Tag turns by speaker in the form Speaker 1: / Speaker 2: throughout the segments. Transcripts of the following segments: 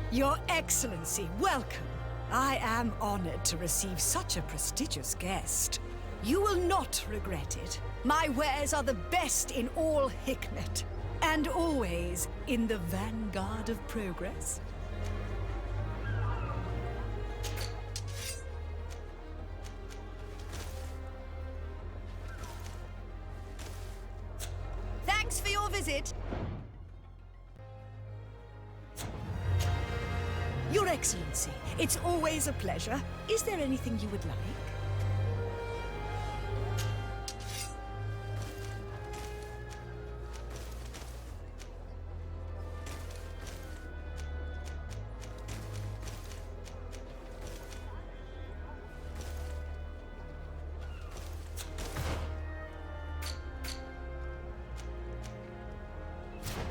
Speaker 1: Your Excellency, welcome. I am honored to receive such a prestigious guest. You will not regret it. My wares are the best in all Hikmet, and always in the vanguard of progress. Thanks for your visit. Your Excellency, it's always a pleasure. Is there anything you would like?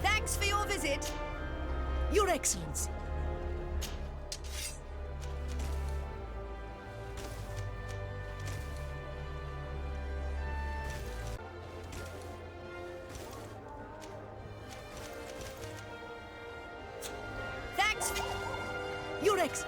Speaker 1: Thanks for your visit. Your Excellency. Your Excellency.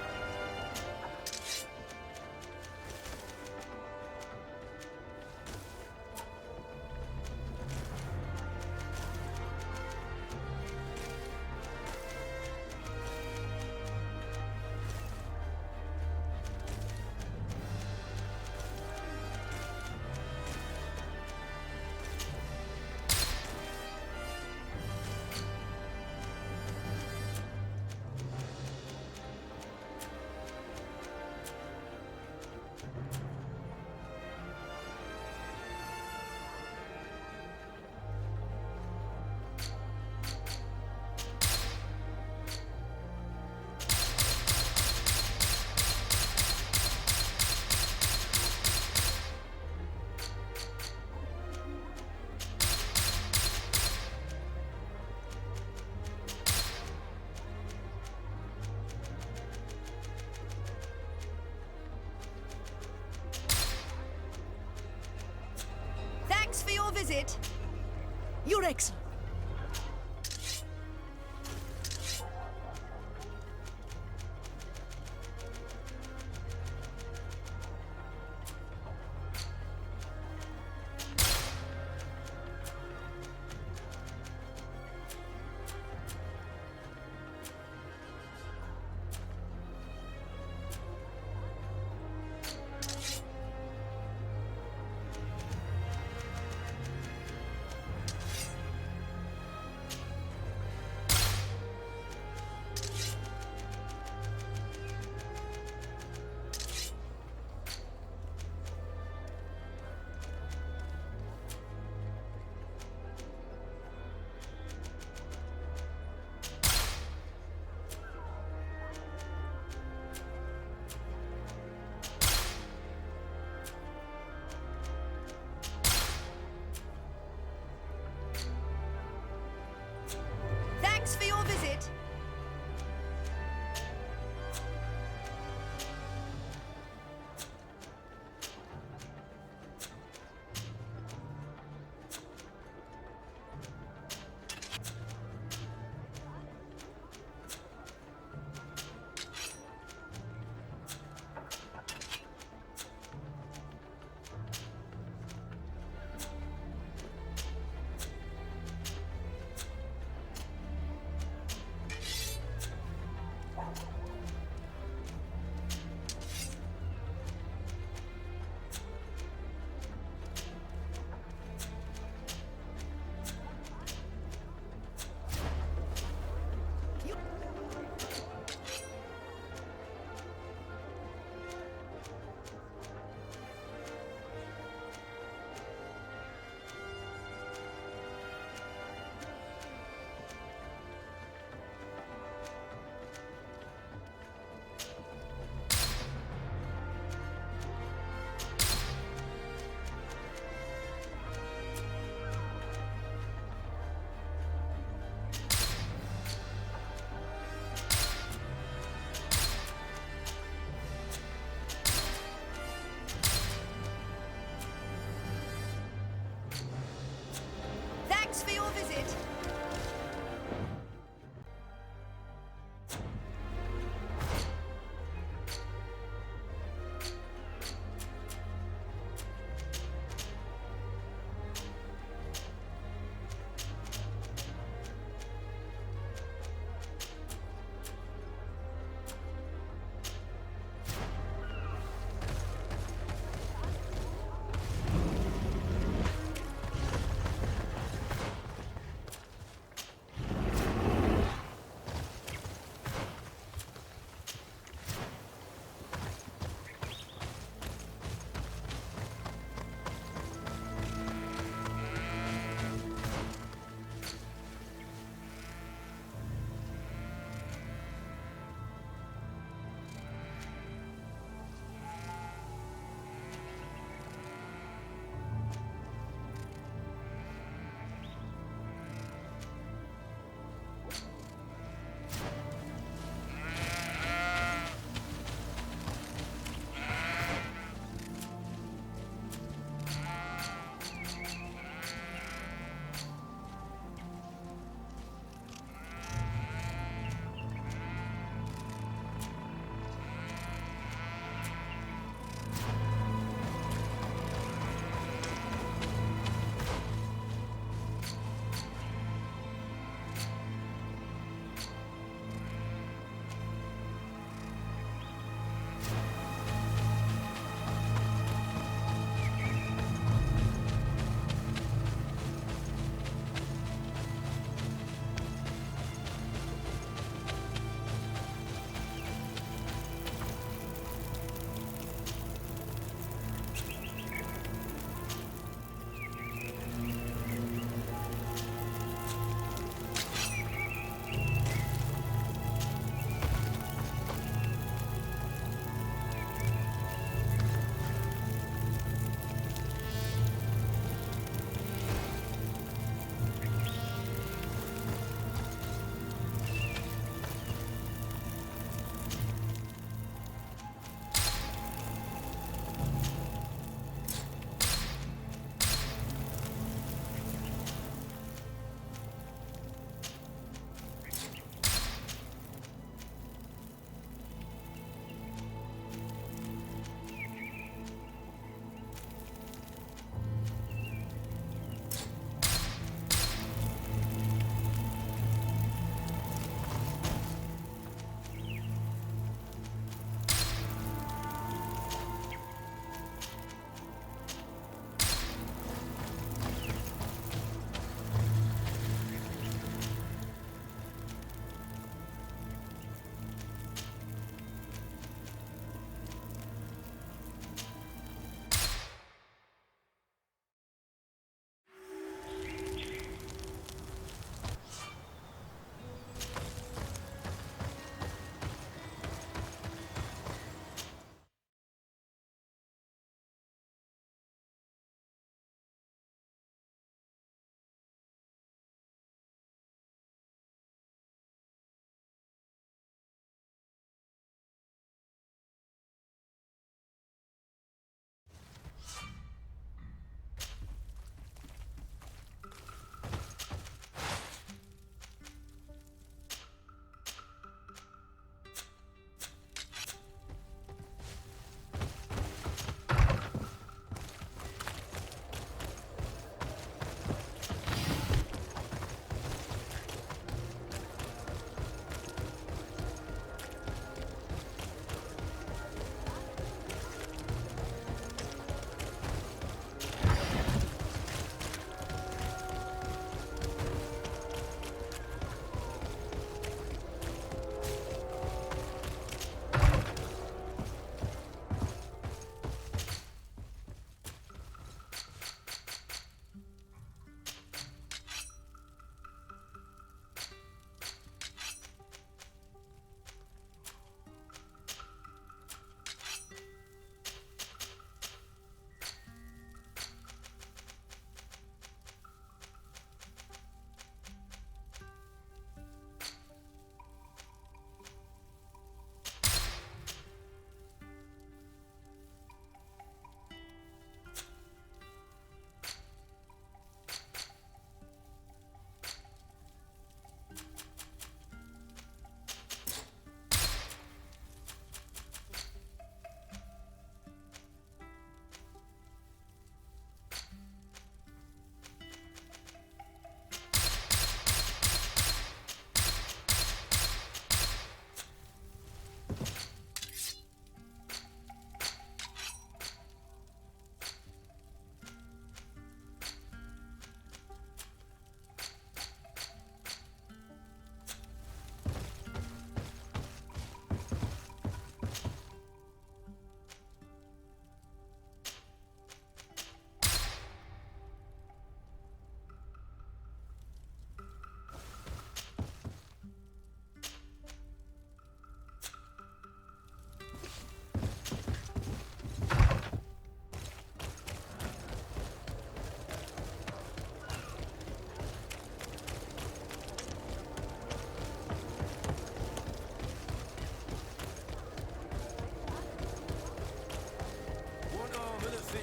Speaker 1: Thanks for your visit. Your Excellency.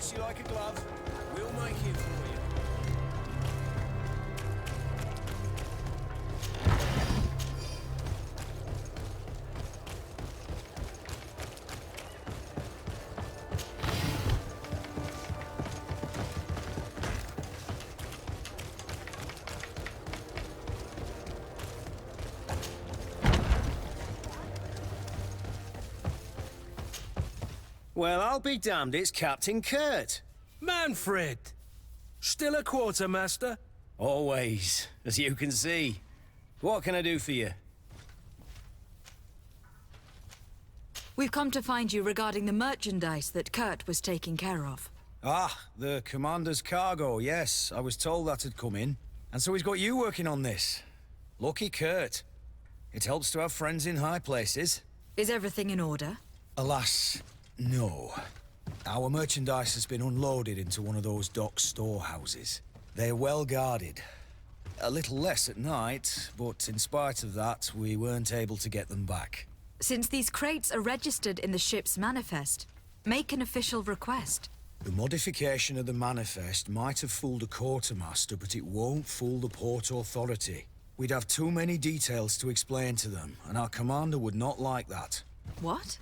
Speaker 2: fits you like a glove. We'll make it for you. Well, I'll be damned, it's Captain Kurt.
Speaker 3: Manfred! Still a quartermaster?
Speaker 2: Always, as you can see. What can I do for you?
Speaker 4: We've come to find you regarding the merchandise that Kurt was taking care of.
Speaker 2: Ah, the commander's cargo, yes. I was told that had come in. And so he's got you working on this. Lucky Kurt. It helps to have friends in high places.
Speaker 4: Is everything in order?
Speaker 2: Alas, no. Our merchandise has been unloaded into one of those dock storehouses. They're well guarded. A little less at night, but in spite of that, we weren't able to get them back.
Speaker 4: Since these crates are registered in the ship's manifest, make an official request.
Speaker 2: The modification of the manifest might have fooled a quartermaster, but it won't fool the Port Authority. We'd have too many details to explain to them, and our commander would not like that.
Speaker 4: What?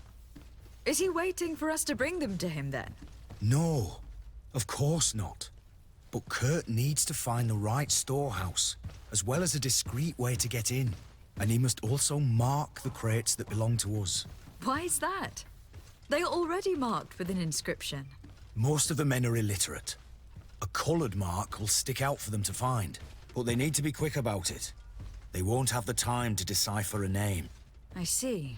Speaker 4: Is he waiting for us to bring them to him, then?
Speaker 2: No, of course not. But Kurt needs to find the right storehouse, as well as a discreet way to get in. And he must also mark the crates that belong to us.
Speaker 4: Why is that? They are already marked with an inscription.
Speaker 2: Most of the men are illiterate. A colored mark will stick out for them to find, but they need to be quick about it. They won't have the time to decipher a name.
Speaker 4: I see.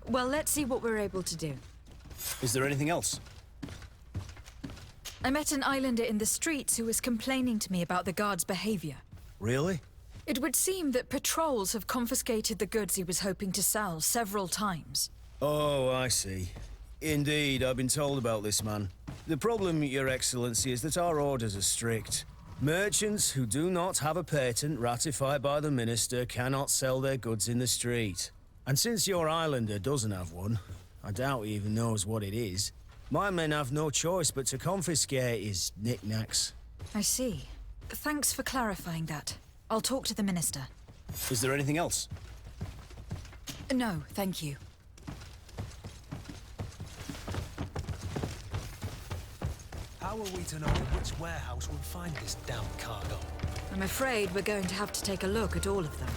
Speaker 4: Well, let's see what we're able to do.
Speaker 2: Is there anything else?
Speaker 4: I met an islander in the streets who was complaining to me about the guard's behavior.
Speaker 2: Really?
Speaker 4: It would seem that patrols have confiscated the goods he was hoping to sell several times.
Speaker 2: Oh, I see. Indeed, I've been told about this man. The problem, Your Excellency, is that our orders are strict. Merchants who do not have a patent ratified by the Minister cannot sell their goods in the street. And since your islander doesn't have one, I doubt he even knows what it is, my men have no choice but to confiscate his knickknacks.
Speaker 4: I see. Thanks for clarifying that. I'll talk to the Minister.
Speaker 2: Is there anything else?
Speaker 4: No, thank you.
Speaker 3: How are we to know which warehouse will find this damn cargo?
Speaker 4: I'm afraid we're going to have to take a look at all of them.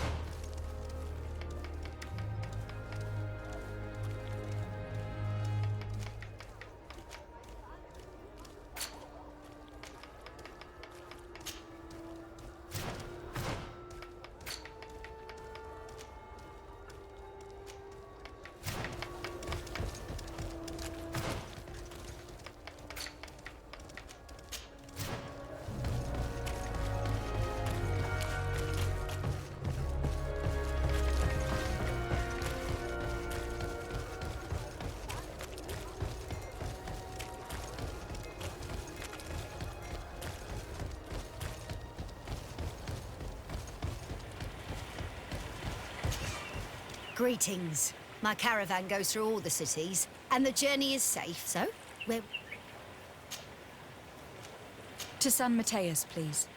Speaker 5: Greetings. My caravan goes through all the cities, and the journey is safe, so we're...
Speaker 4: To San Mateus, please.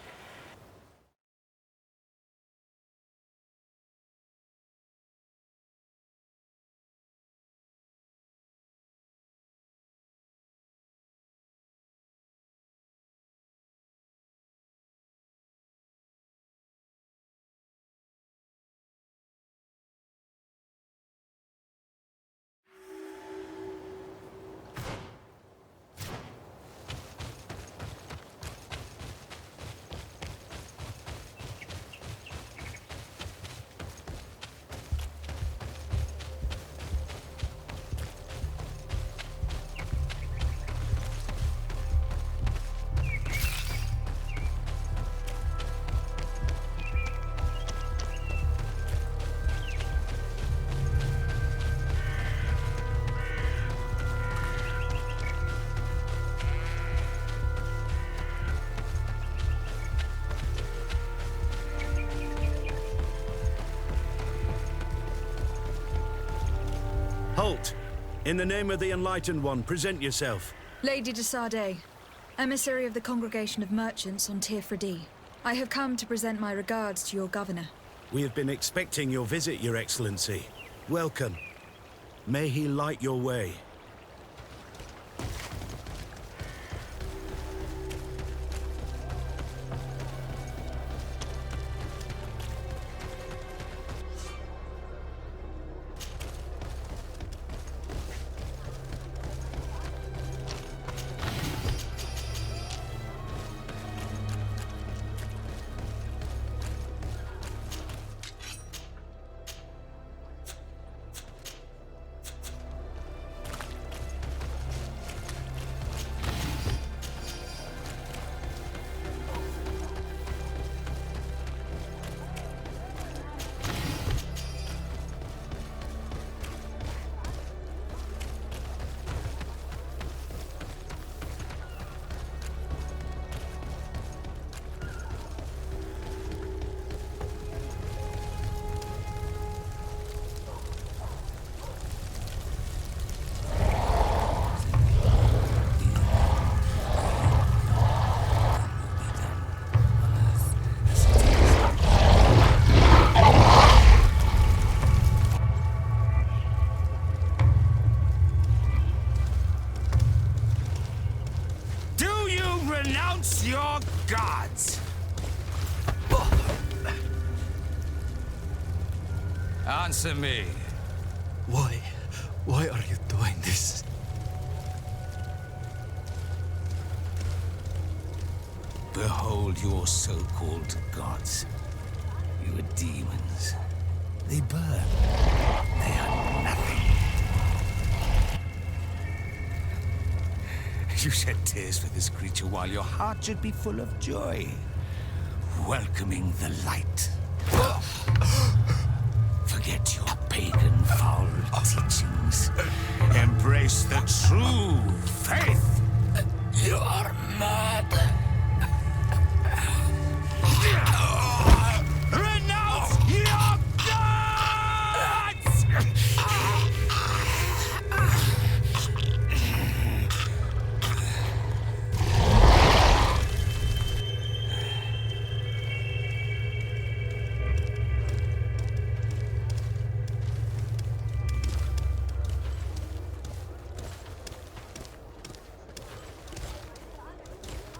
Speaker 6: Halt! In the name of the Enlightened One, present yourself.
Speaker 4: Lady de Sade, emissary of the Congregation of Merchants on Tirfredi. I have come to present my regards to your governor.
Speaker 6: We have been expecting your visit, Your Excellency. Welcome. May he light your way.
Speaker 7: Renounce your gods! Answer me.
Speaker 3: Why are you doing this?
Speaker 7: Behold your so-called gods. You are demons. They burn. They are nothing. You shed tears for this creature while your heart should be full of joy, welcoming the light. Forget your pagan foul teachings. Embrace the true faith. You are mad. Renounce your gods!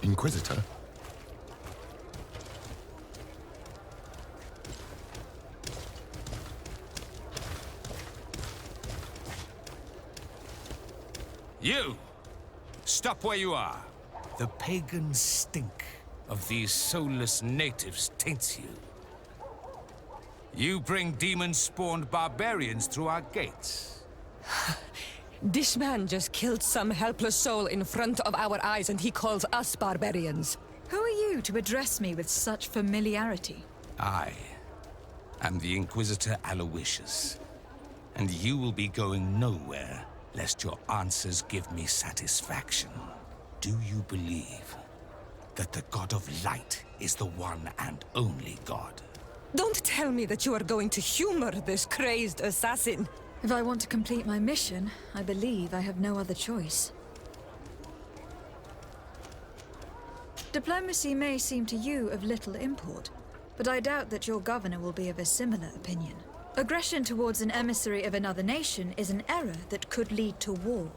Speaker 8: Inquisitor?
Speaker 7: You! Stop where you are. The pagan stink of these soulless natives taints you. You bring demon-spawned barbarians through our gates.
Speaker 9: This man just killed some helpless soul in front of our eyes, and he calls us barbarians.
Speaker 4: Who are you to address me with such familiarity?
Speaker 7: I am the Inquisitor Aloysius, and you will be going nowhere lest your answers give me satisfaction. Do you believe that the God of Light is the one and only God?
Speaker 9: Don't tell me that you are going to humor this crazed assassin.
Speaker 4: If I want to complete my mission, I believe I have no other choice. Diplomacy may seem to you of little import, but I doubt that your governor will be of a similar opinion. Aggression towards an emissary of another nation is an error that could lead to war.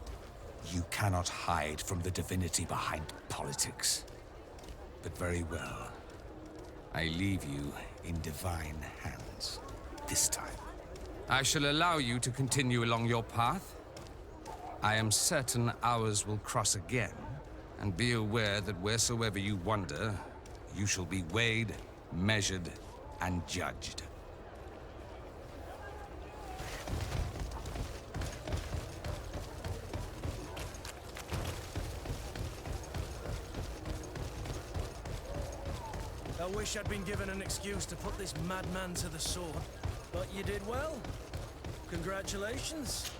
Speaker 7: You cannot hide from the divinity behind politics. But very well. I leave you in divine hands. This time. I shall allow you to continue along your path. I am certain ours will cross again. And be aware that wheresoever you wander, you shall be weighed, measured, and judged.
Speaker 3: I wish I'd been given an excuse to put this madman to the sword. But you did well. Congratulations.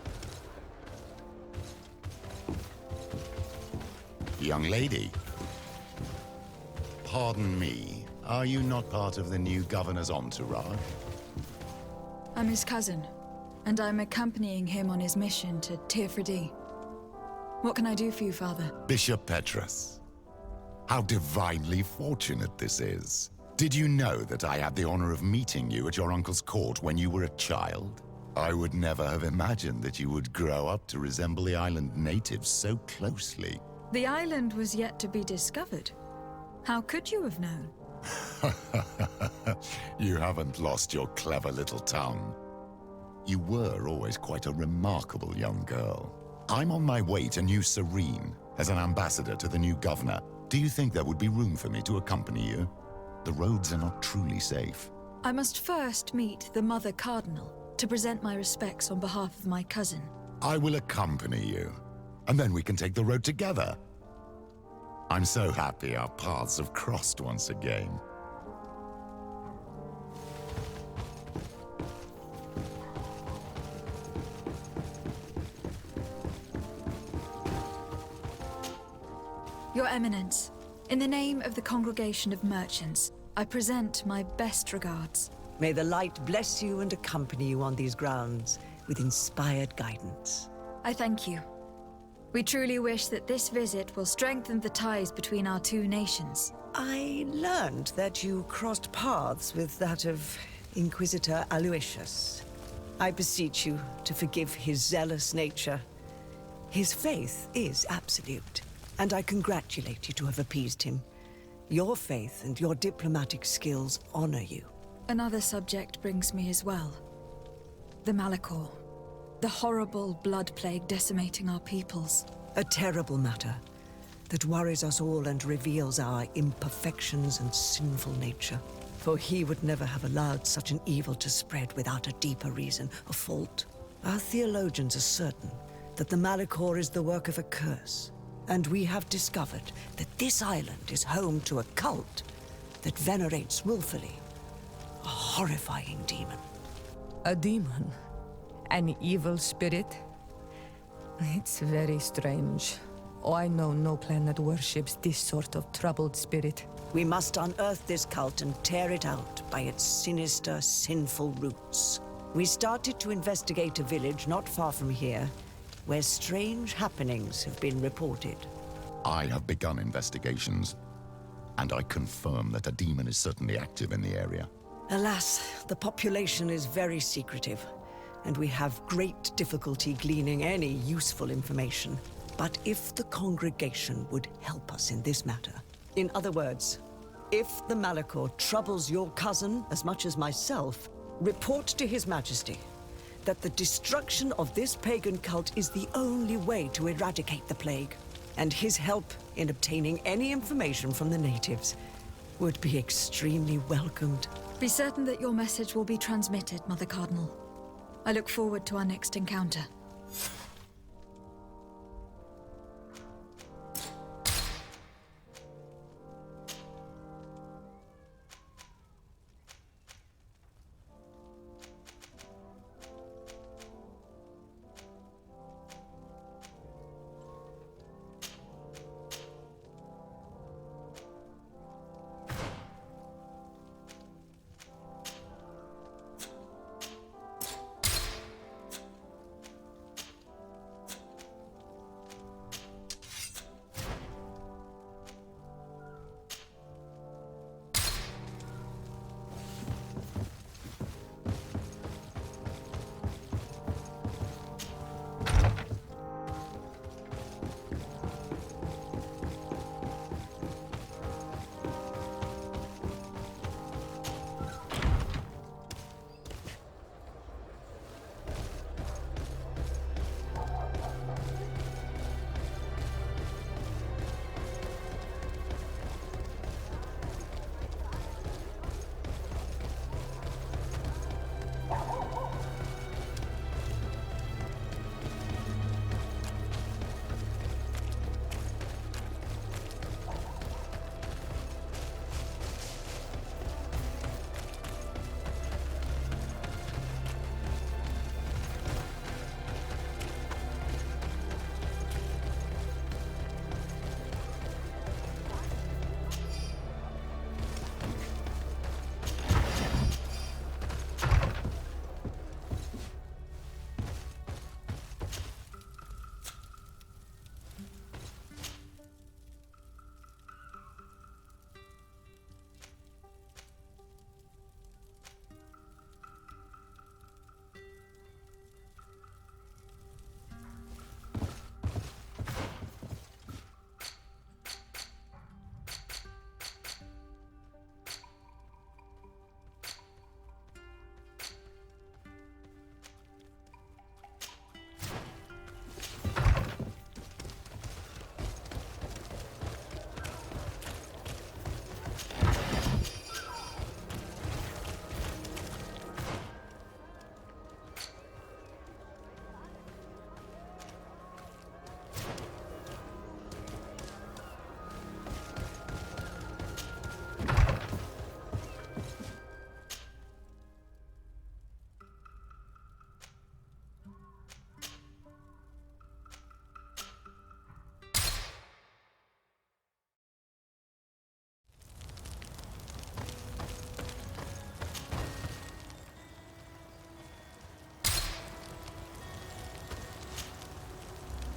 Speaker 8: Young lady. Pardon me, are you not part of the new governor's entourage?
Speaker 4: I'm his cousin, and I'm accompanying him on his mission to Tirfredi. What can I do for you, Father?
Speaker 8: Bishop Petrus. How divinely fortunate this is. Did you know that I had the honor of meeting you at your uncle's court when you were a child? I would never have imagined that you would grow up to resemble the island natives so closely.
Speaker 4: The island was yet to be discovered. How could you have known?
Speaker 8: You haven't lost your clever little tongue. You were always quite a remarkable young girl. I'm on my way to New Serene as an ambassador to the new governor. Do you think there would be room for me to accompany you? The roads are not truly safe.
Speaker 4: I must first meet the Mother Cardinal to present my respects on behalf of my cousin.
Speaker 8: I will accompany you, and then we can take the road together. I'm so happy our paths have crossed once again.
Speaker 4: Your Eminence, in the name of the Congregation of Merchants, I present my best regards.
Speaker 10: May the light bless you and accompany you on these grounds with inspired guidance.
Speaker 4: I thank you. We truly wish that this visit will strengthen the ties between our two nations.
Speaker 10: I learned that you crossed paths with that of Inquisitor Aloysius. I beseech you to forgive his zealous nature. His faith is absolute, and I congratulate you to have appeased him. Your faith and your diplomatic skills honor you.
Speaker 4: Another subject brings me as well. The Malachor. The horrible blood plague decimating our peoples.
Speaker 10: A terrible matter that worries us all and reveals our imperfections and sinful nature. For he would never have allowed such an evil to spread without a deeper reason, a fault. Our theologians are certain that the Malachor is the work of a curse, and we have discovered that this island is home to a cult that venerates willfully a horrifying demon.
Speaker 9: A demon? An evil spirit? It's very strange. Oh, I know no planet worships this sort of troubled spirit.
Speaker 10: We must unearth this cult and tear it out by its sinister, sinful roots. We started to investigate a village not far from here, where strange happenings have been reported.
Speaker 8: I have begun investigations, and I confirm that a demon is certainly active in the area.
Speaker 10: Alas, the population is very secretive, and we have great difficulty gleaning any useful information. But if the congregation would help us in this matter, in other words, if the Malachor troubles your cousin as much as myself, report to His Majesty that the destruction of this pagan cult is the only way to eradicate the plague, and his help in obtaining any information from the natives would be extremely welcomed.
Speaker 4: Be certain that your message will be transmitted, Mother Cardinal. I look forward to our next encounter.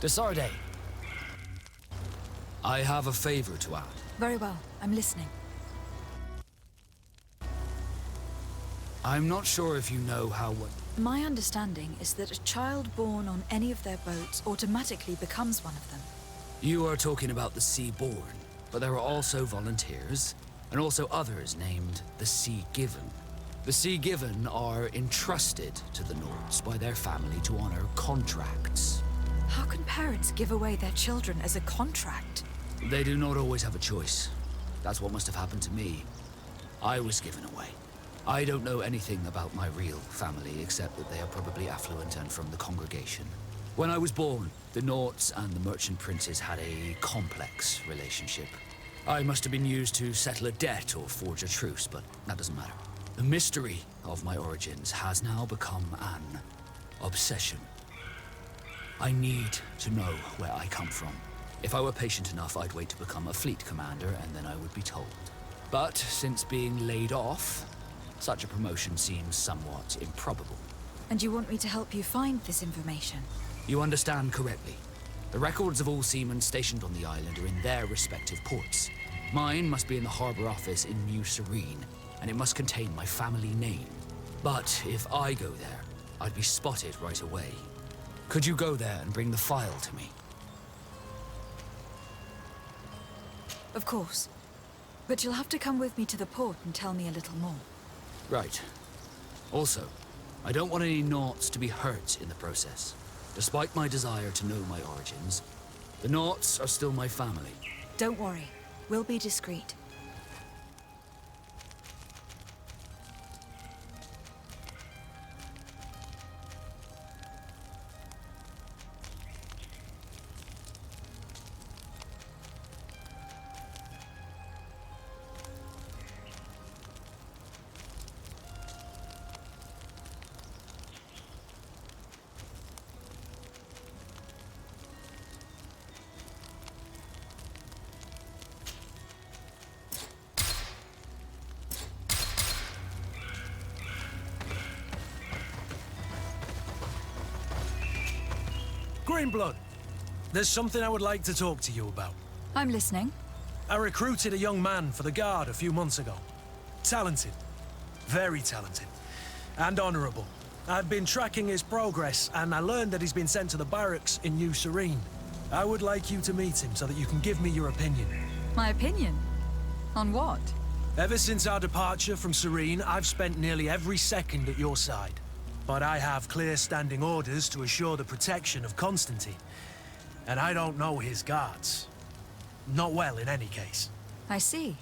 Speaker 11: Desarde. I have a favor to ask.
Speaker 4: Very well, I'm listening.
Speaker 11: I'm not sure if you know how...
Speaker 4: My understanding is that a child born on any of their boats automatically becomes one of them.
Speaker 11: You are talking about the Seaborn, but there are also volunteers, and also others named the Sea Given. The Sea Given are entrusted to the Nords by their family to honor contracts.
Speaker 4: How can parents give away their children as a contract?
Speaker 11: They do not always have a choice. That's what must have happened to me. I was given away. I don't know anything about my real family, except that they are probably affluent and from the congregation. When I was born, the Nords and the merchant princes had a complex relationship. I must have been used to settle a debt or forge a truce, but that doesn't matter. The mystery of my origins has now become an obsession. I need to know where I come from. If I were patient enough, I'd wait to become a fleet commander, and then I would be told. But since being laid off, such a promotion seems somewhat improbable.
Speaker 4: And you want me to help you find this information?
Speaker 11: You understand correctly. The records of all seamen stationed on the island are in their respective ports. Mine must be in the harbor office in New Serene, and it must contain my family name. But if I go there, I'd be spotted right away. Could you go there and bring the file to me?
Speaker 4: Of course. But you'll have to come with me to the port and tell me a little more.
Speaker 11: Right. Also, I don't want any Nauts to be hurt in the process. Despite my desire to know my origins, the Nauts are still my family.
Speaker 4: Don't worry. We'll be discreet.
Speaker 3: Greenblood, there's something I would like to talk to you about.
Speaker 4: I'm listening.
Speaker 3: I recruited a young man for the Guard a few months ago. Talented. Very talented. And honorable. I've been tracking his progress, and I learned that he's been sent to the barracks in New Serene. I would like you to meet him so that you can give me your opinion.
Speaker 4: My opinion? On what?
Speaker 3: Ever since our departure from Serene, I've spent nearly every second at your side. But I have clear standing orders to assure the protection of Constantine. And I don't know his guards. Not well, in any case.
Speaker 4: I see.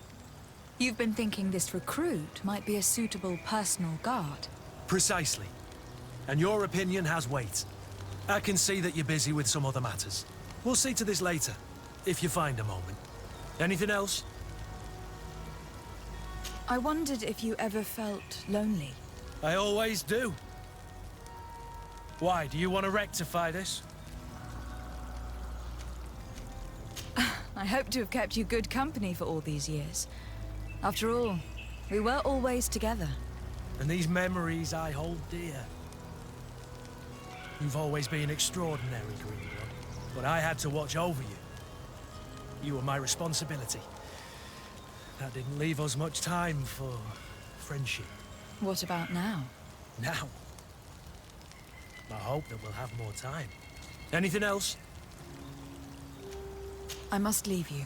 Speaker 4: You've been thinking this recruit might be a suitable personal guard.
Speaker 3: Precisely. And your opinion has weight. I can see that you're busy with some other matters. We'll see to this later, if you find a moment. Anything else?
Speaker 4: I wondered if you ever felt lonely.
Speaker 3: I always do. Why, do you want to rectify this?
Speaker 4: I hope to have kept you good company for all these years. After all, we were always together.
Speaker 3: And these memories I hold dear. You've always been extraordinary, Greenblood. But I had to watch over you. You were my responsibility. That didn't leave us much time for friendship.
Speaker 4: What about now?
Speaker 3: Now? I hope that we'll have more time. Anything else?
Speaker 4: I must leave you.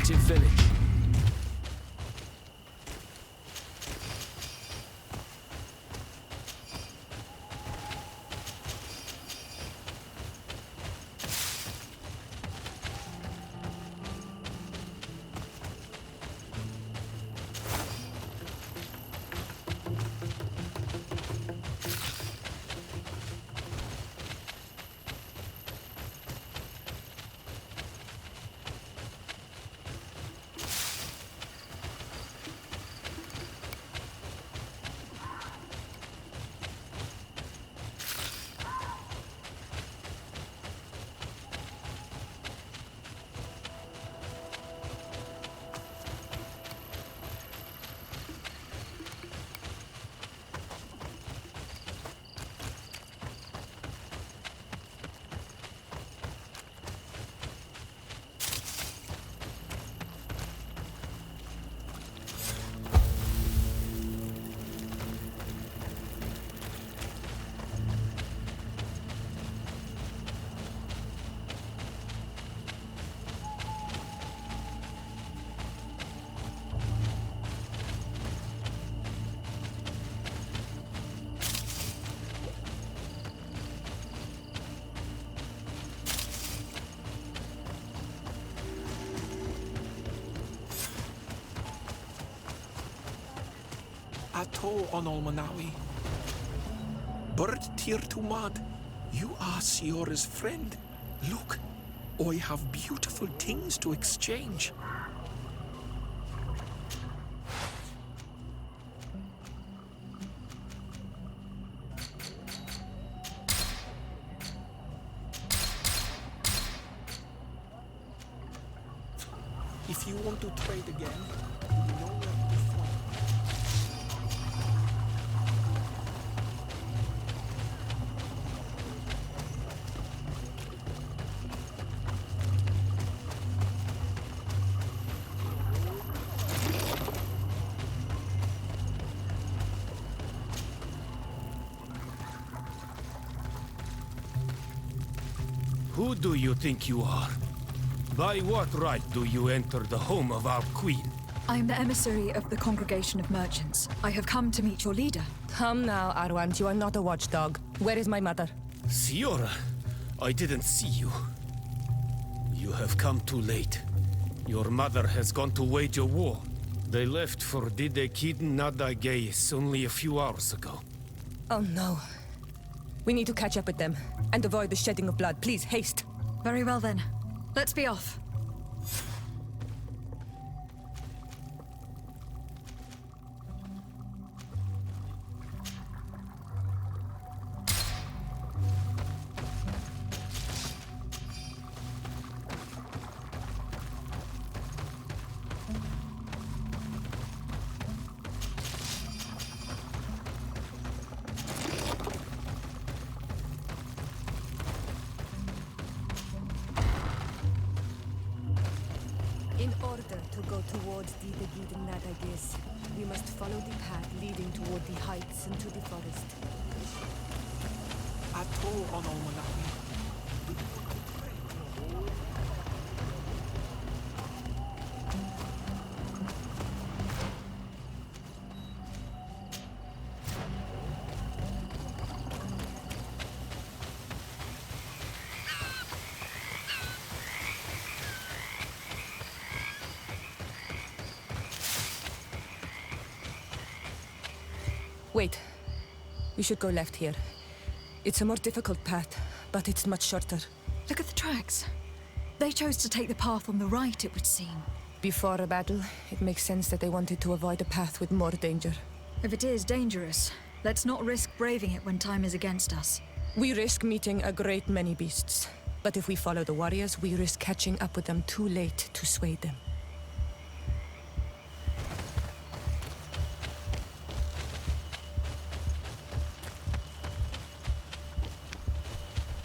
Speaker 11: native village.
Speaker 12: Ato onol manawi. Bird tir tumad. You are Siora's friend. Look, I have beautiful things to exchange. If you want to trade again, you know where to find me.
Speaker 13: Who do you think you are? By what right do you enter the home of our queen?
Speaker 4: I am the emissary of the Congregation of Merchants. I have come to meet your leader.
Speaker 9: Come now, Arwand. You are not a watchdog. Where is my mother?
Speaker 13: Siora, I didn't see you. You have come too late. Your mother has gone to wage a war. They left for Didekid Nadagais only a few hours ago.
Speaker 9: Oh no. We need to catch up with them and avoid the shedding of blood. Please, haste.
Speaker 4: Very well then. Let's be off.
Speaker 9: In order to go towards Didegid and Nadagis, we must follow the path leading toward the heights and to the forest.
Speaker 12: Ato onol manawi.
Speaker 9: Wait. We should go left here. It's a more difficult path, but it's much shorter.
Speaker 4: Look at the tracks. They chose to take the path on the right, it would seem.
Speaker 9: Before a battle, it makes sense that they wanted to avoid a path with more danger.
Speaker 4: If it is dangerous, let's not risk braving it when time is against us.
Speaker 9: We risk meeting a great many beasts. But if we follow the warriors, we risk catching up with them too late to sway them.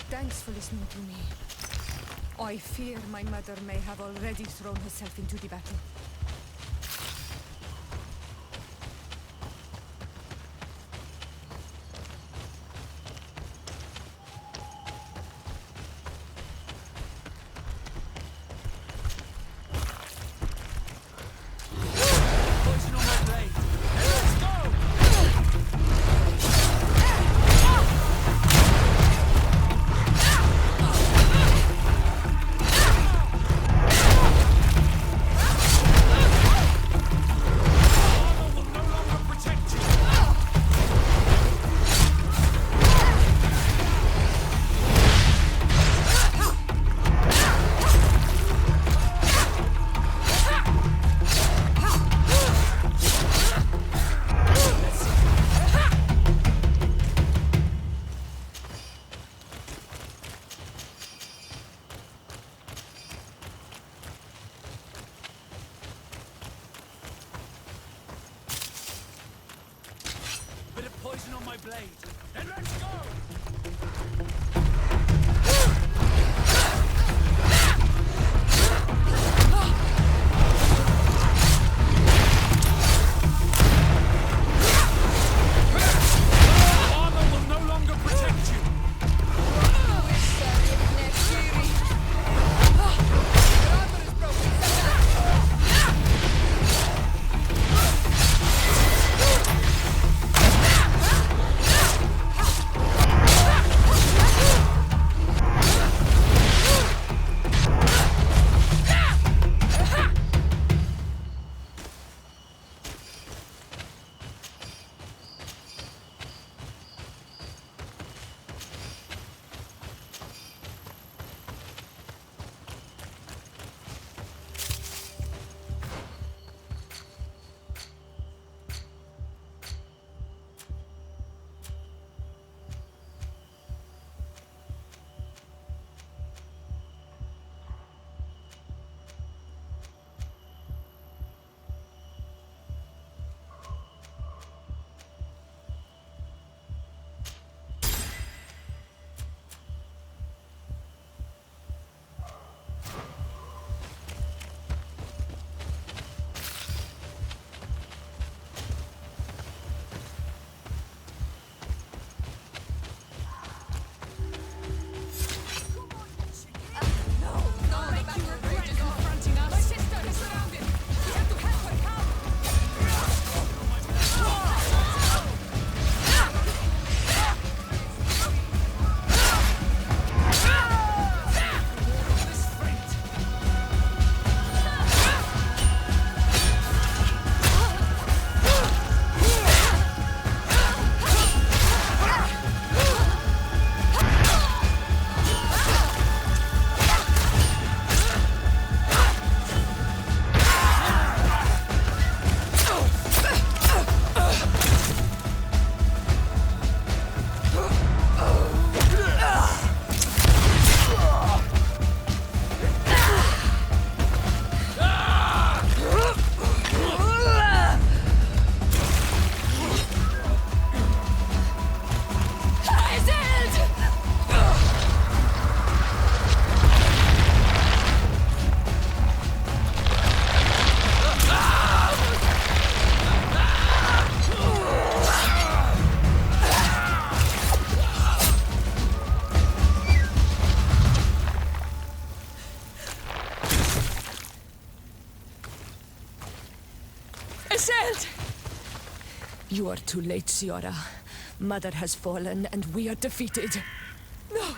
Speaker 9: Thanks for listening to me. I fear my mother may have already thrown herself into the battle.
Speaker 3: my blade. Then let's go! Armor will no longer protect you.
Speaker 9: You are too late, Ciara. Mother has fallen, and we are defeated. No.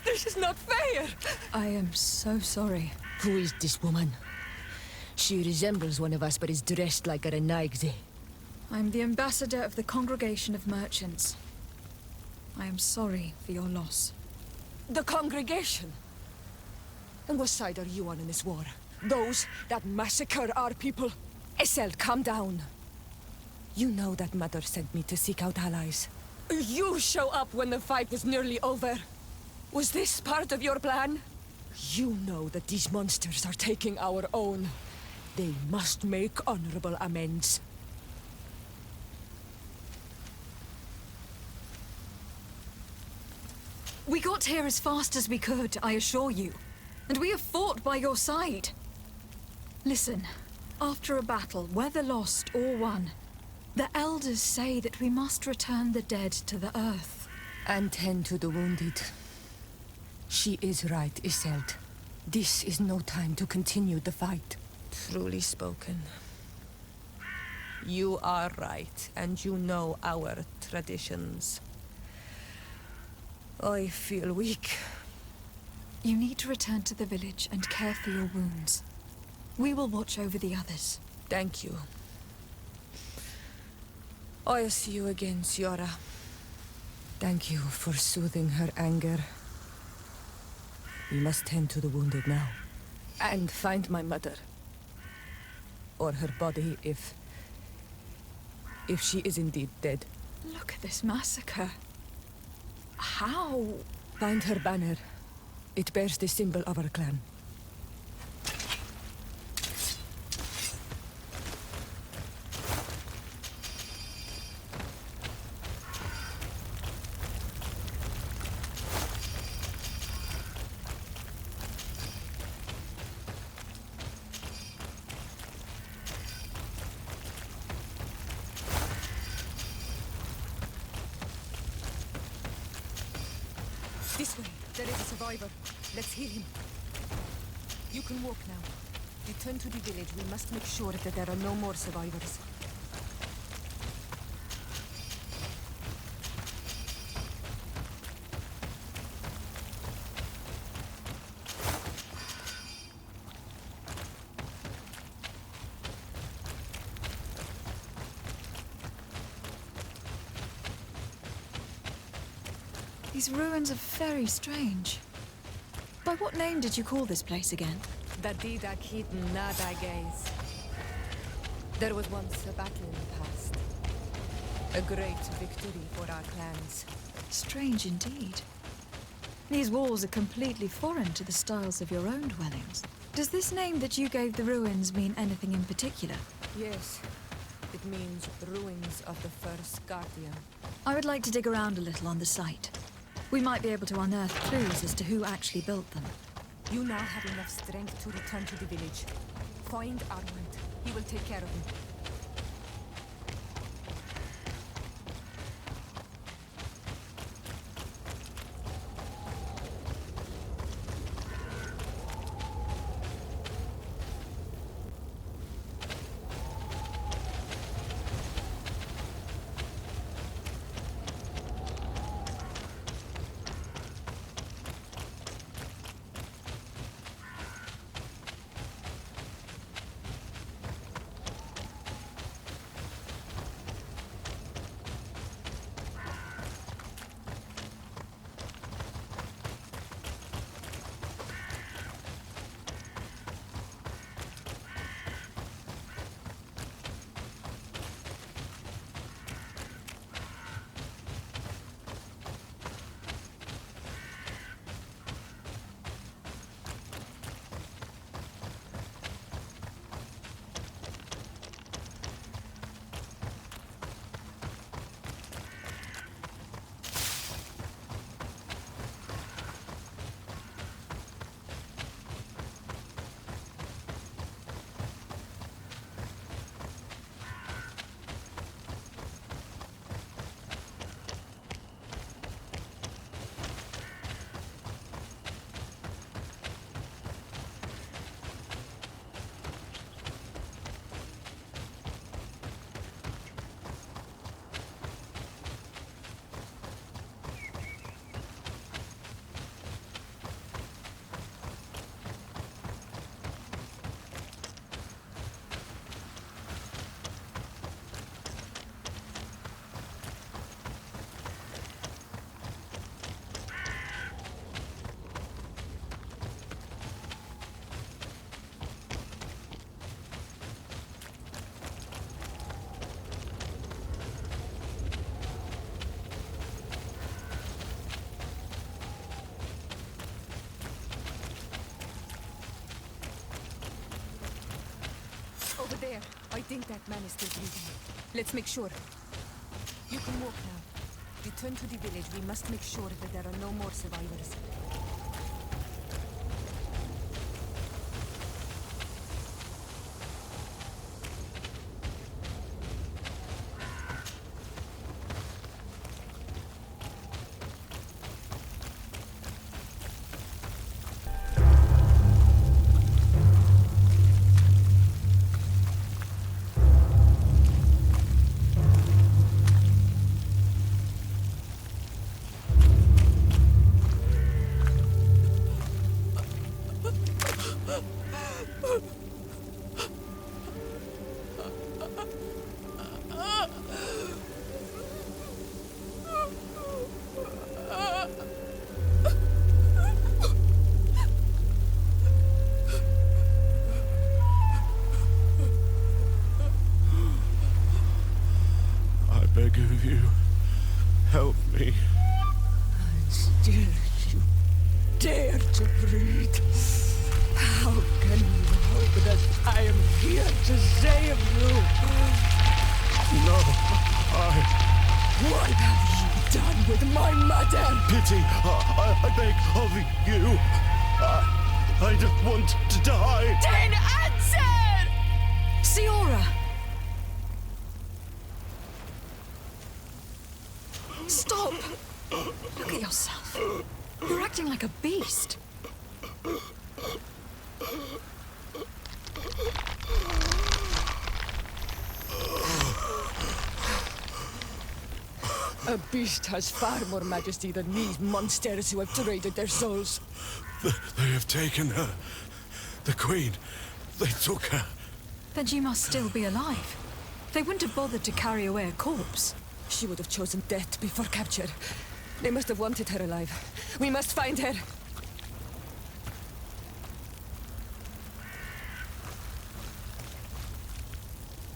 Speaker 9: This is not fair!
Speaker 4: I am so sorry.
Speaker 9: Who is this woman? She resembles one of us, but is dressed like a Renaigze.
Speaker 4: I'm the ambassador of the Congregation of Merchants. I am sorry for your loss.
Speaker 9: The Congregation? And what side are you on in this war? Those that massacre our people? Isel, calm down. You know that Mother sent me to seek out allies. You show up when the fight was nearly over. Was this part of your plan? You know that these monsters are taking our own. They must make honorable amends.
Speaker 4: We got here as fast as we could, I assure you. And we have fought by your side. Listen, after a battle, whether lost or won, the elders say that we must return the dead to the earth.
Speaker 9: And tend to the wounded. She is right, Iselt. This is no time to continue the fight. Truly spoken. You are right, and you know our traditions. I feel weak.
Speaker 4: You need to return to the village and care for your wounds. We will watch over the others.
Speaker 9: Thank you. I'll see you again, Ciara. Thank you for soothing her anger. We must tend to the wounded now. And find my mother. Or her body, if she is indeed dead.
Speaker 4: Look at this massacre. How?
Speaker 9: Find her banner. It bears the symbol of our clan. This way. There is a survivor. Let's heal him. You can walk now. Return to the village. We must make sure that there are no more survivors.
Speaker 4: These ruins are very strange. By what name did you call this place again?
Speaker 9: Dadida Kitten Nada Gaze. There was once a battle in the past. A great victory for our clans.
Speaker 4: Strange indeed. These walls are completely foreign to the styles of your own dwellings. Does this name that you gave the ruins mean anything in particular?
Speaker 9: Yes. It means ruins of the first guardian.
Speaker 4: I would like to dig around a little on the site. We might be able to unearth clues as to who actually built them.
Speaker 9: You now have enough strength to return to the village. Find Armand. He will take care of you. Over there. I think that man is still breathing. Let's make sure. You can walk now. Return to the village. We must make sure that there are no more survivors.
Speaker 12: beg of you, help me.
Speaker 10: And still you dare to breathe. How can you hope that I am here to save you?
Speaker 12: No,
Speaker 10: What have you done with my mother?
Speaker 12: Pity, I beg of you. I don't want to die.
Speaker 10: Then answer!
Speaker 4: Siora! Stop! Look at yourself. You're acting like a beast.
Speaker 9: A beast has far more majesty than these monsters who have traded their souls.
Speaker 14: They have taken her. The Queen. They took her.
Speaker 4: Then she must still be alive. They wouldn't have bothered to carry away a corpse.
Speaker 9: She would have chosen death before capture. They must have wanted her alive. We must find her.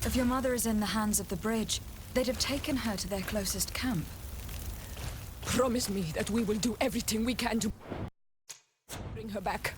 Speaker 4: If your mother is in the hands of the bridge, they'd have taken her to their closest camp.
Speaker 9: Promise me that we will do everything we can to bring her back.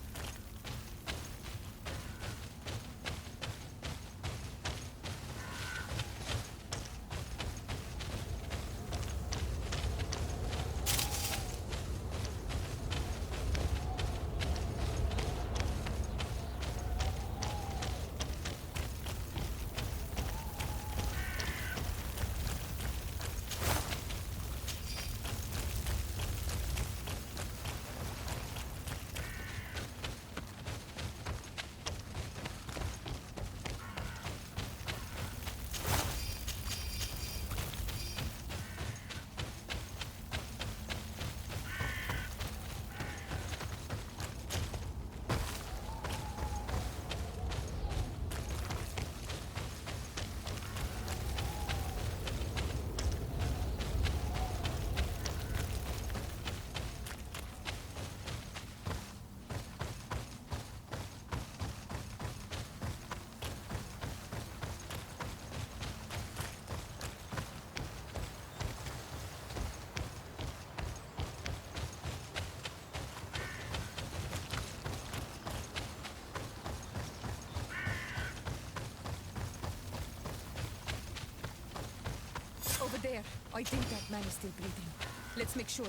Speaker 9: Over there. I think that man is still breathing. Let's make sure.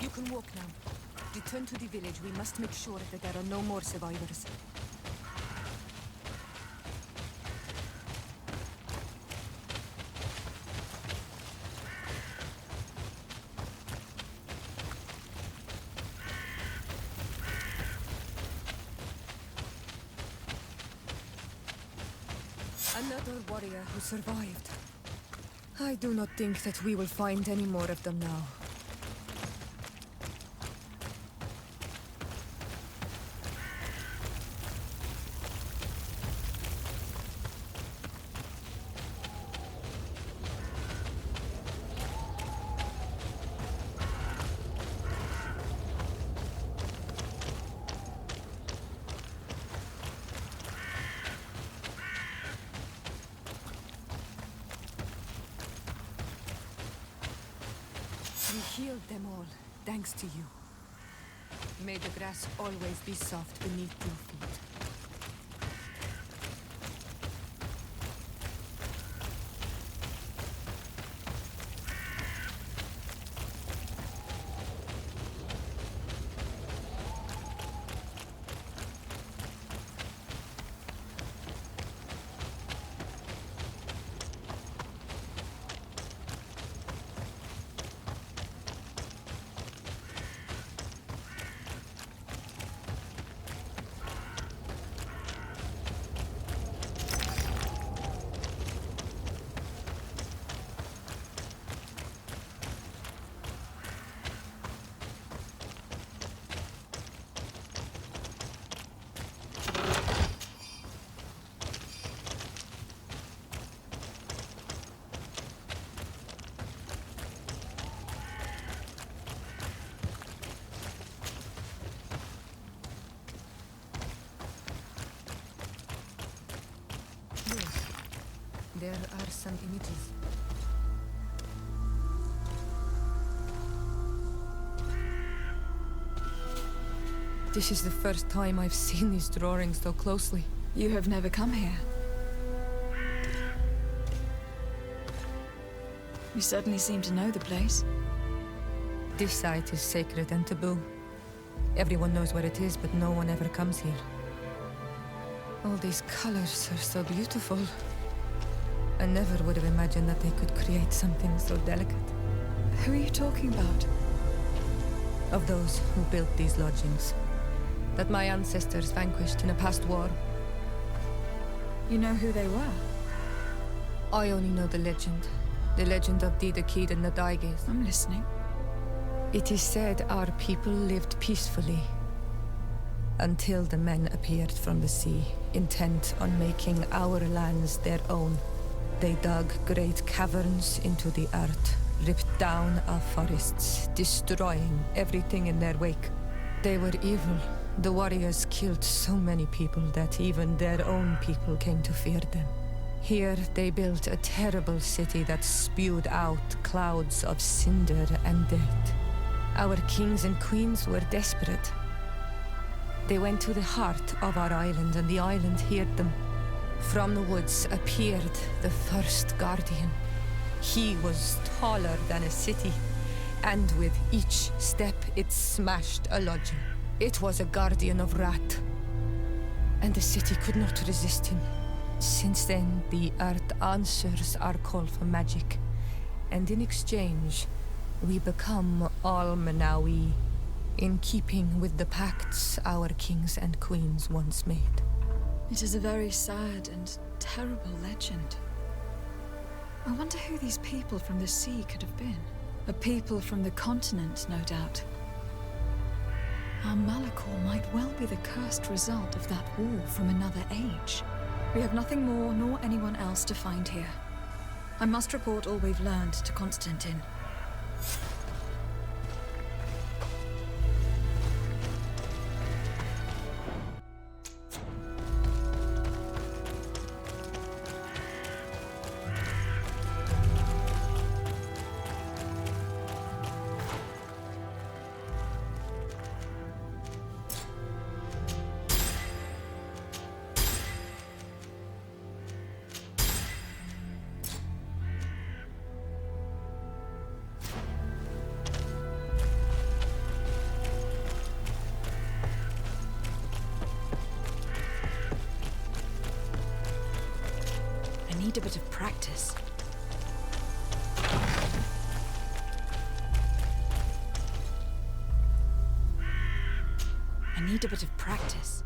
Speaker 9: You can walk now. Return to the village. We must make sure that there are no more survivors. Another warrior who survived. I do not think that we will find any more of them now. We healed them all, thanks to you. May the grass always be soft beneath your feet. There are some images. This is the first time I've seen these drawings so closely.
Speaker 4: You have never come here. You certainly seem to know the place.
Speaker 9: This site is sacred and taboo. Everyone knows where it is, but no one ever comes here. All these colors are so beautiful. I never would have imagined that they could create something so delicate.
Speaker 4: Who are you talking about?
Speaker 9: of those who built these lodgings, that my ancestors vanquished in a past war.
Speaker 4: You know who they were?
Speaker 9: I only know the legend of Didakid and the Daiges.
Speaker 4: I'm listening.
Speaker 9: It is said our people lived peacefully until the men appeared from the sea, intent on making our lands their own. They dug great caverns into the earth, ripped down our forests, destroying everything in their wake. They were evil. The warriors killed so many people that even their own people came to fear them. Here they built a terrible city that spewed out clouds of cinder and death. Our kings and queens were desperate. They went to the heart of our island, and the island heard them. From the woods appeared the first guardian. He was taller than a city, and with each step it smashed a lodging. It was a guardian of Rat, and the city could not resist him. Since then, the earth answers our call for magic, and in exchange, we become Almanawi, in keeping with the pacts our kings and queens once made.
Speaker 4: It is a very sad and terrible legend. I wonder who these people from the sea could have been. A people from the continent, no doubt. Our Malachor might well be the cursed result of that war from another age. We have nothing more nor anyone else to find here. I must report all we've learned to Constantine. I need a bit of practice. I need a bit of practice.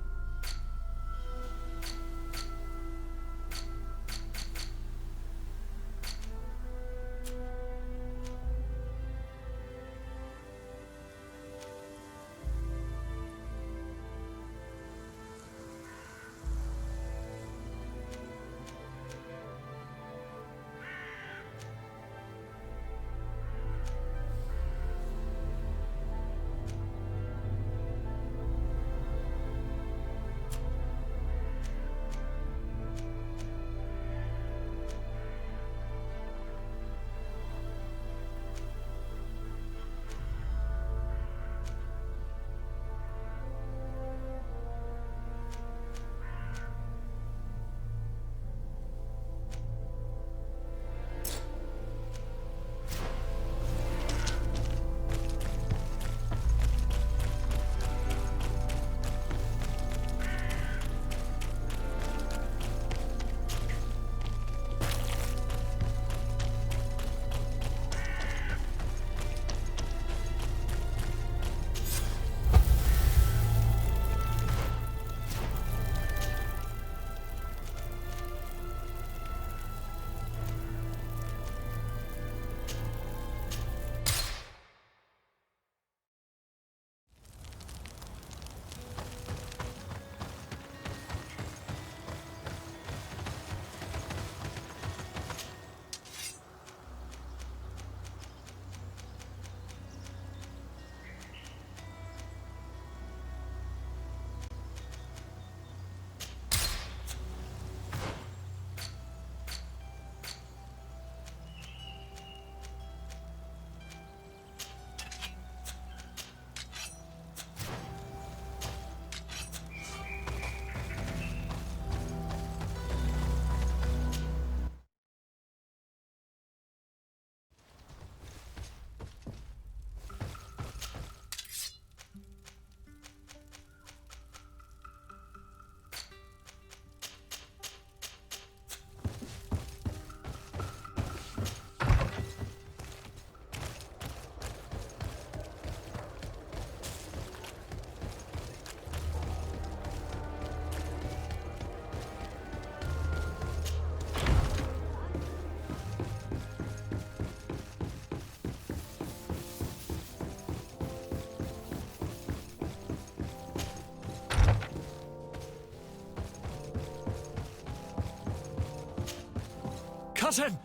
Speaker 15: Cousin!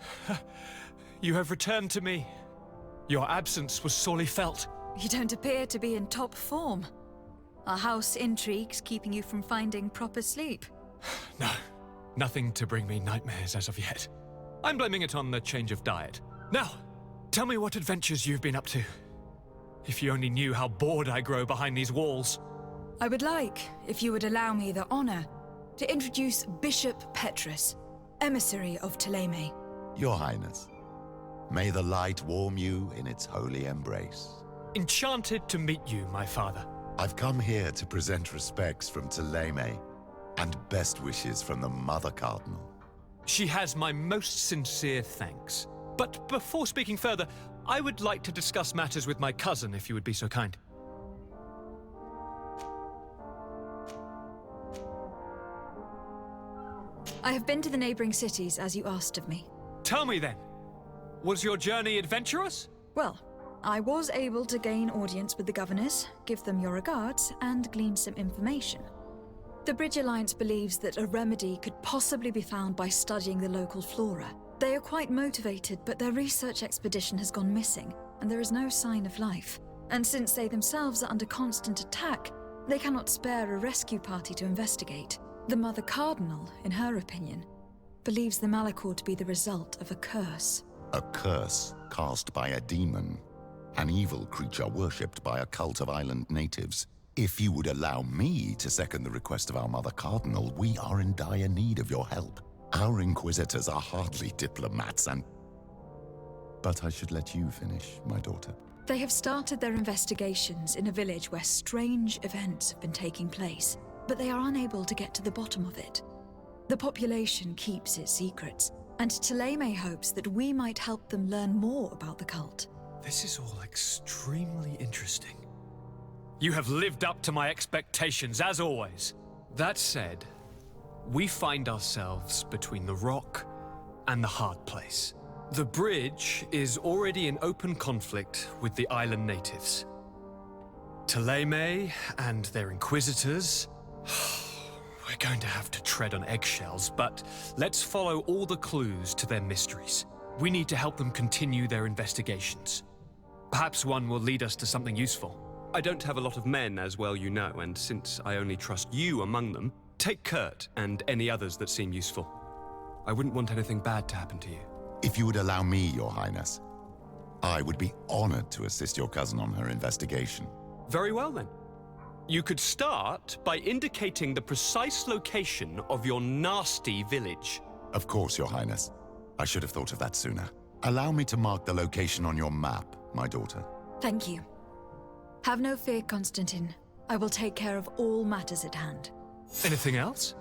Speaker 15: You have returned to me. Your absence was sorely felt.
Speaker 4: You don't appear to be in top form. Are house intrigues keeping you from finding proper sleep?
Speaker 15: No, nothing to bring me nightmares as of yet. I'm blaming it on the change of diet. Now, tell me what adventures you've been up to. If you only knew how bored I grow behind these walls.
Speaker 4: I would like, if you would allow me the honor, to introduce Bishop Petrus, emissary of Ptolemy.
Speaker 8: Your Highness, may the light warm you in its holy embrace.
Speaker 15: Enchanted to meet you, my father.
Speaker 8: I've come here to present respects from Ptolemy and best wishes from the Mother Cardinal.
Speaker 15: She has my most sincere thanks. But before speaking further, I would like to discuss matters with my cousin, if you would be so kind.
Speaker 4: I have been to the neighboring cities, as you asked of me.
Speaker 15: Tell me then, was your journey adventurous?
Speaker 4: Well, I was able to gain audience with the governors, give them your regards, and glean some information. The Bridge Alliance believes that a remedy could possibly be found by studying the local flora. They are quite motivated, but their research expedition has gone missing, and there is no sign of life. And since they themselves are under constant attack, they cannot spare a rescue party to investigate. The Mother Cardinal, in her opinion, believes the Malachor to be the result of a curse.
Speaker 8: A curse cast by a demon, an evil creature worshipped by a cult of island natives. If you would allow me to second the request of our Mother Cardinal, we are in dire need of your help. Our inquisitors are hardly diplomats But I should let you finish, my daughter.
Speaker 4: They have started their investigations in a village where strange events have been taking place, but they are unable to get to the bottom of it. The population keeps its secrets, and Ptolemy hopes that we might help them learn more about the cult.
Speaker 15: This is all extremely interesting. You have lived up to my expectations, as always. That said, we find ourselves between the rock and the hard place. The bridge is already in open conflict with the island natives. Ptolemy and their inquisitors... We're going to have to tread on eggshells, but let's follow all the clues to their mysteries. We need to help them continue their investigations. Perhaps one will lead us to something useful.
Speaker 16: I don't have a lot of men, as well you know, and since I only trust you among them, take Kurt and any others that seem useful. I wouldn't want anything bad to happen to you.
Speaker 8: If you would allow me, Your Highness, I would be honored to assist your cousin on her investigation.
Speaker 16: Very well, then. You could start by indicating the precise location of your nasty village.
Speaker 8: Of course, Your Highness. I should have thought of that sooner. Allow me to mark the location on your map, my daughter.
Speaker 4: Thank you. Have no fear, Constantine. I will take care of all matters at hand.
Speaker 15: Anything else?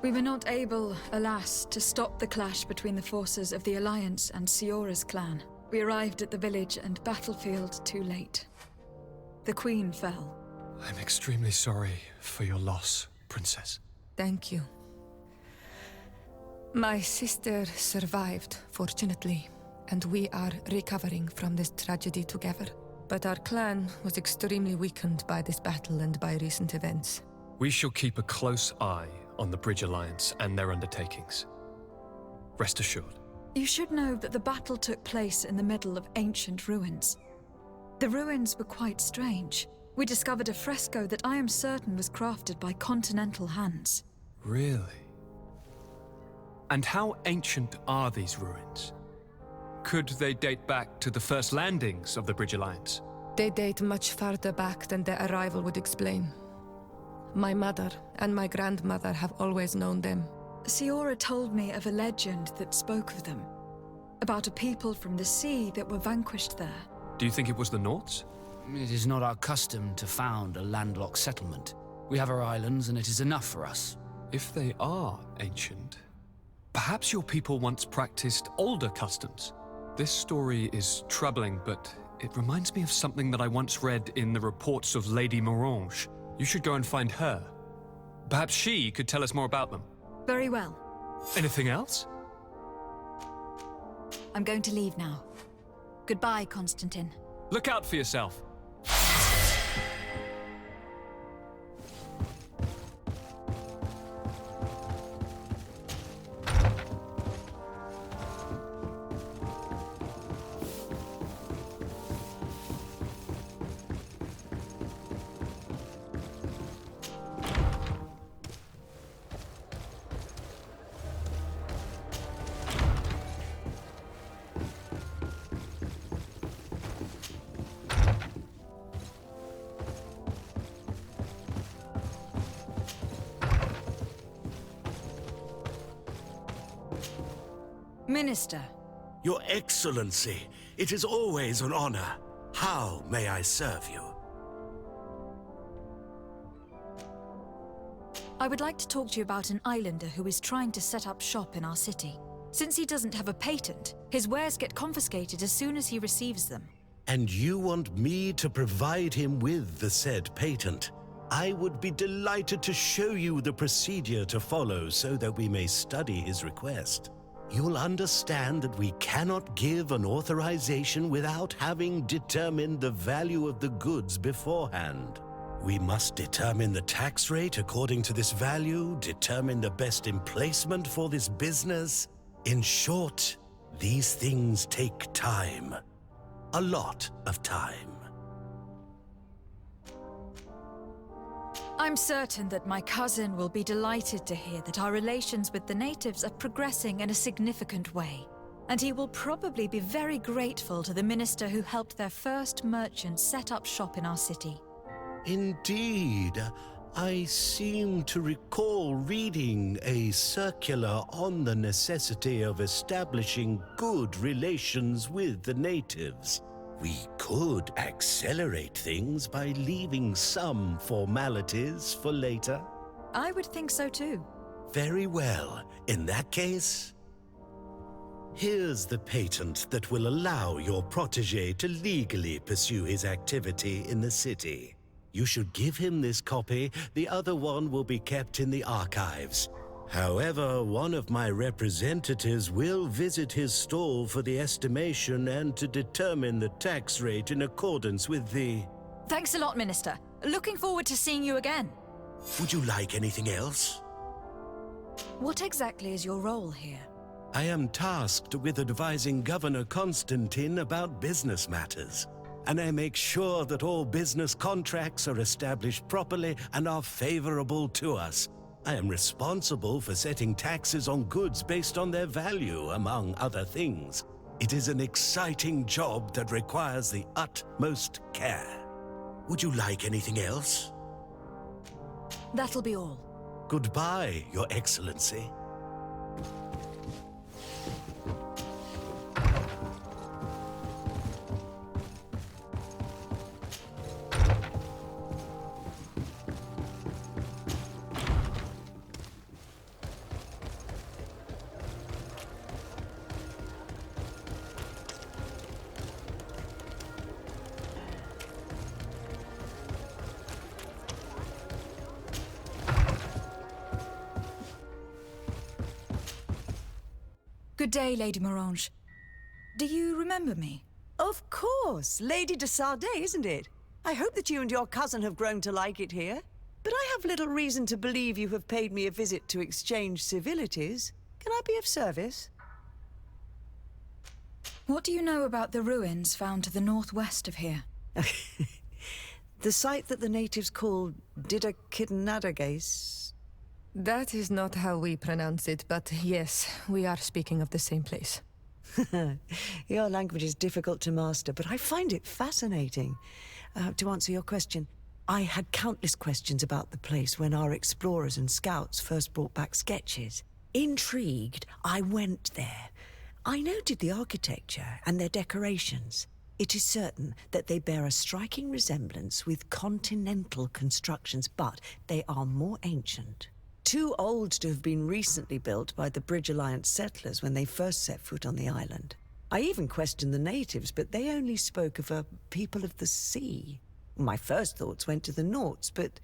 Speaker 4: We were not able, alas, to stop the clash between the forces of the Alliance and Siora's clan. We arrived at the village and battlefield too late. The Queen fell.
Speaker 15: I'm extremely sorry for your loss, Princess.
Speaker 9: Thank you. My sister survived, fortunately, and we are recovering from this tragedy together. But our clan was extremely weakened by this battle and by recent events.
Speaker 15: We shall keep a close eye on the Bridge Alliance and their undertakings. Rest assured.
Speaker 4: You should know that the battle took place in the middle of ancient ruins. The ruins were quite strange. We discovered a fresco that I am certain was crafted by continental hands.
Speaker 15: Really? And how ancient are these ruins? Could they date back to the first landings of the Bridge Alliance?
Speaker 9: They date much farther back than their arrival would explain. My mother and my grandmother have always known them.
Speaker 4: Siora told me of a legend that spoke of them. About a people from the sea that were vanquished there.
Speaker 15: Do you think it was the Nauts?
Speaker 11: It is not our custom to found a landlocked settlement. We have our islands, and it is enough for us.
Speaker 15: If they are ancient, perhaps your people once practiced older customs. This story is troubling, but it reminds me of something that I once read in the reports of Lady Morange. You should go and find her. Perhaps she could tell us more about them.
Speaker 4: Very well.
Speaker 15: Anything else?
Speaker 4: I'm going to leave now. Goodbye, Constantine.
Speaker 15: Look out for yourself.
Speaker 1: Minister.
Speaker 6: Your Excellency, it is always an honor. How may I serve you?
Speaker 4: I would like to talk to you about an islander who is trying to set up shop in our city. Since he doesn't have a patent, his wares get confiscated as soon as he receives them.
Speaker 6: And you want me to provide him with the said patent? I would be delighted to show you the procedure to follow so that we may study his request. You'll understand that we cannot give an authorization without having determined the value of the goods beforehand. We must determine the tax rate according to this value, determine the best emplacement for this business. In short, these things take time. A lot of time.
Speaker 4: I'm certain that my cousin will be delighted to hear that our relations with the natives are progressing in a significant way. And he will probably be very grateful to the minister who helped their first merchant set up shop in our city.
Speaker 6: Indeed. I seem to recall reading a circular on the necessity of establishing good relations with the natives. We could accelerate things by leaving some formalities for later.
Speaker 4: I would think so too.
Speaker 6: Very well. In that case, here's the patent that will allow your protege to legally pursue his activity in the city. You should give him this copy. The other one will be kept in the archives. However, one of my representatives will visit his stall for the estimation and to determine the tax rate in accordance with the...
Speaker 4: Thanks a lot, Minister. Looking forward to seeing you again.
Speaker 6: Would you like anything else?
Speaker 4: What exactly is your role here?
Speaker 6: I am tasked with advising Governor Constantine about business matters. And I make sure that all business contracts are established properly and are favorable to us. I am responsible for setting taxes on goods based on their value, among other things. It is an exciting job that requires the utmost care. Would you like anything else?
Speaker 4: That'll be all.
Speaker 6: Goodbye, Your Excellency.
Speaker 4: Good day, Lady Morange. Do you remember me?
Speaker 10: Of course, Lady de Sardet, isn't it? I hope that you and your cousin have grown to like it here. But I have little reason to believe you have paid me a visit to exchange civilities. Can I be of service?
Speaker 4: What do you know about the ruins found to the northwest of here?
Speaker 10: The site that the natives call Didakidnadagais.
Speaker 9: That is not how we pronounce it, but yes, we are speaking of the same place.
Speaker 10: Your language is difficult to master, but I find it fascinating. To answer your question, I had countless questions about the place when our explorers and scouts first brought back sketches. Intrigued, I went there. I noted the architecture and their decorations. It is certain that they bear a striking resemblance with continental constructions, but they are more ancient. Too old to have been recently built by the Bridge Alliance settlers when they first set foot on the island. I even questioned the natives, but they only spoke of a people of the sea. My first thoughts went to the Nauts, but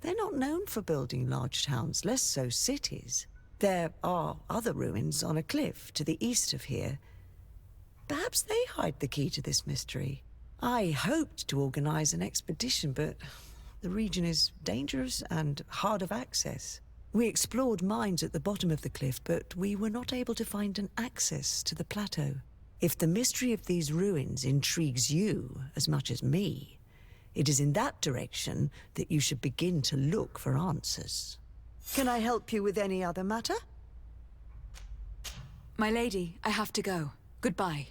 Speaker 10: they're not known for building large towns, less so cities. There are other ruins on a cliff to the east of here. Perhaps they hide the key to this mystery. I hoped to organize an expedition, but the region is dangerous and hard of access. We explored mines at the bottom of the cliff, but we were not able to find an access to the plateau. If the mystery of these ruins intrigues you as much as me, it is in that direction that you should begin to look for answers. Can I help you with any other matter?
Speaker 4: My lady, I have to go. Goodbye.